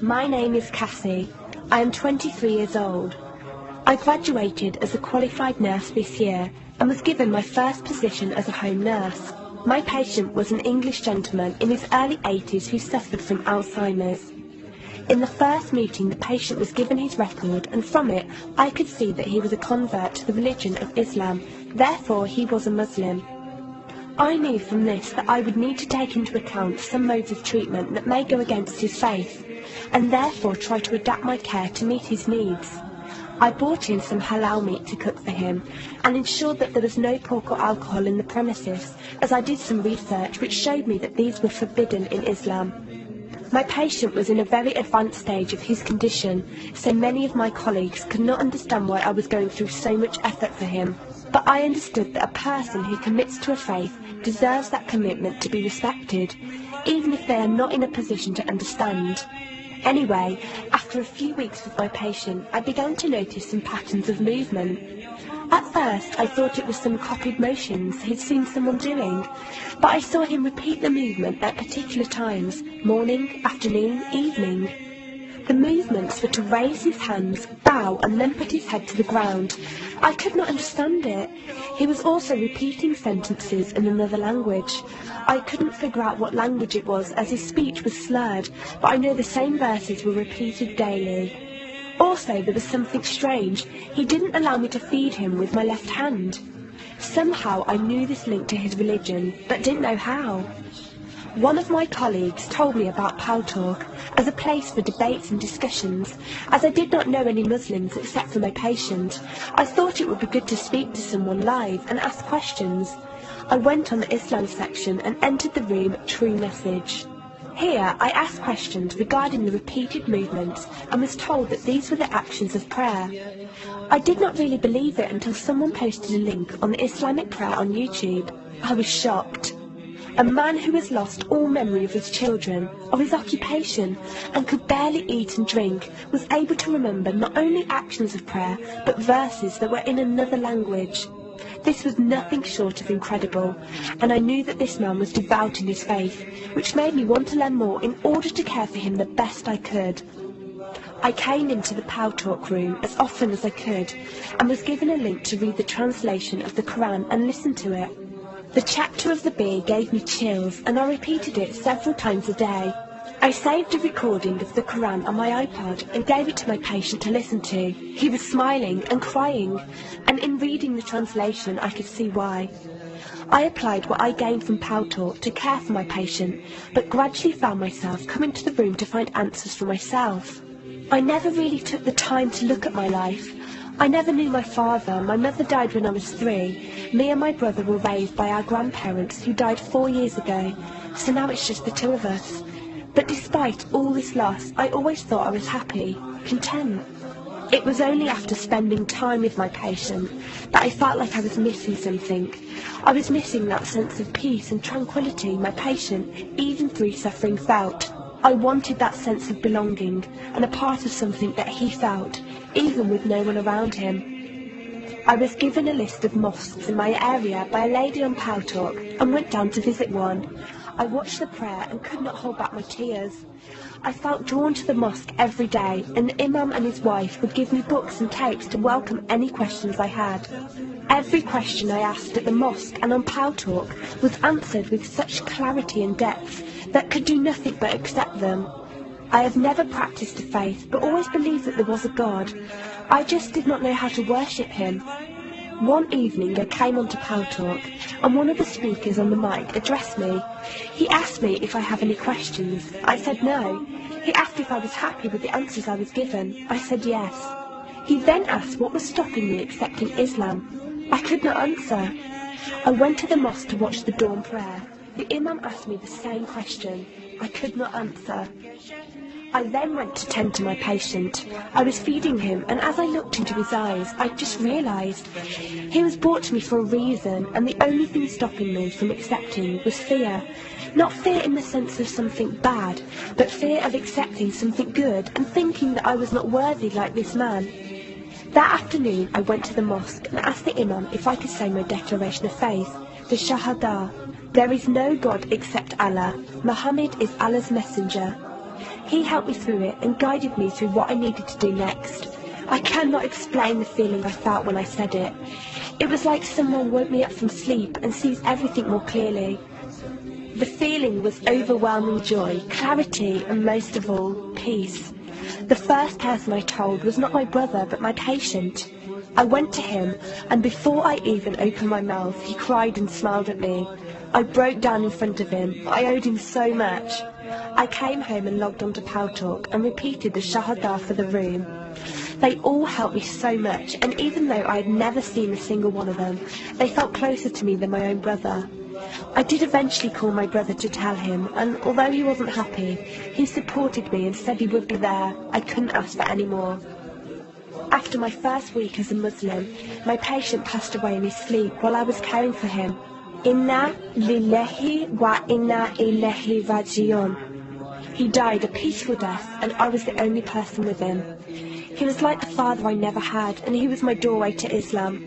My name is Cassie. I am 23 years old. I graduated as a qualified nurse this year and was given my first position as a home nurse. My patient was an English gentleman in his early 80s who suffered from Alzheimer's. In the first meeting, the patient was given his record, and from it I could see that he was a convert to the religion of Islam, therefore he was a Muslim. I knew from this that I would need to take into account some modes of treatment that may go against his faith, and therefore try to adapt my care to meet his needs. I bought in some halal meat to cook for him, and ensured that there was no pork or alcohol in the premises, as I did some research which showed me that these were forbidden in Islam. My patient was in a very advanced stage of his condition, so many of my colleagues could not understand why I was going through so much effort for him. But I understood that a person who commits to a faith deserves that commitment to be respected, even if they are not in a position to understand. Anyway, after a few weeks with my patient, I began to notice some patterns of movement. At first, I thought it was some copied motions he'd seen someone doing, but I saw him repeat the movement at particular times, morning, afternoon, evening. The movements were to raise his hands, bow, and then put his head to the ground. I could not understand it. He was also repeating sentences in another language. I couldn't figure out what language it was, as his speech was slurred, but I know the same verses were repeated daily. Also, there was something strange. He didn't allow me to feed him with my left hand. Somehow I knew this linked to his religion, but didn't know how. One of my colleagues told me about Talk as a place for debates and discussions. As I did not know any Muslims except for my patient, I thought it would be good to speak to someone live and ask questions. I went on the Islam section and entered the room True Message. Here I asked questions regarding the repeated movements and was told that these were the actions of prayer. I did not really believe it until someone posted a link on the Islamic prayer on YouTube. I was shocked. A man who has lost all memory of his children, of his occupation, and could barely eat and drink, was able to remember not only actions of prayer, but verses that were in another language. This was nothing short of incredible, and I knew that this man was devout in his faith, which made me want to learn more in order to care for him the best I could. I came into the Talk room as often as I could, and was given a link to read the translation of the Quran and listen to it. The chapter of the bee gave me chills, and I repeated it several times a day. I saved a recording of the Quran on my iPod and gave it to my patient to listen to. He was smiling and crying, and in reading the translation I could see why. I applied what I gained from Talk to care for my patient, but gradually found myself coming to the room to find answers for myself. I never really took the time to look at my life. I never knew my father. My mother died when I was 3. Me and my brother were raised by our grandparents who died 4 years ago, so now it's just the two of us. But despite all this loss, I always thought I was happy, content. It was only after spending time with my patient that I felt like I was missing something. I was missing that sense of peace and tranquility my patient, even through suffering, felt. I wanted that sense of belonging and a part of something that he felt, even with no one around him. I was given a list of mosques in my area by a lady on Talk and went down to visit one. I watched the prayer and could not hold back my tears. I felt drawn to the mosque every day, and the imam and his wife would give me books and tapes to welcome any questions I had. Every question I asked at the mosque and on Talk was answered with such clarity and depth that could do nothing but accept them. I have never practiced a faith, but always believed that there was a God. I just did not know how to worship him. One evening I came onto Talk, and one of the speakers on the mic addressed me. He asked me if I have any questions. I said no. He asked if I was happy with the answers I was given. I said yes. He then asked what was stopping me accepting Islam. I could not answer. I went to the mosque to watch the dawn prayer. The imam asked me the same question. I could not answer. I then went to tend to my patient. I was feeding him, and as I looked into his eyes, I just realised he was brought to me for a reason, and the only thing stopping me from accepting was fear. Not fear in the sense of something bad, but fear of accepting something good and thinking that I was not worthy like this man. That afternoon I went to the mosque and asked the imam if I could say my declaration of faith, the Shahada. There is no God except Allah. Muhammad is Allah's messenger. He helped me through it and guided me through what I needed to do next. I cannot explain the feeling I felt when I said it. It was like someone woke me up from sleep and sees everything more clearly. The feeling was overwhelming joy, clarity, and most of all, peace. The first person I told was not my brother, but my patient. I went to him, and before I even opened my mouth, he cried and smiled at me. I broke down in front of him. I owed him so much. I came home and logged onto Paltalk and repeated the Shahada for the room. They all helped me so much, and even though I had never seen a single one of them, they felt closer to me than my own brother. I did eventually call my brother to tell him, and although he wasn't happy, he supported me and said he would be there. I couldn't ask for any more. After my first week as a Muslim, my patient passed away in his sleep while I was caring for him. Inna lillahi wa inna ilayhi raji'un. He died a peaceful death, and I was the only person with him. He was like the father I never had, and he was my doorway to Islam.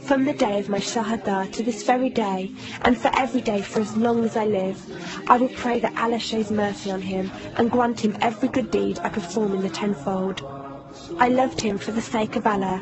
From the day of my Shahada to this very day, and for every day for as long as I live, I will pray that Allah shows mercy on him and grant him every good deed I perform in the tenfold. I loved him for the sake of Allah.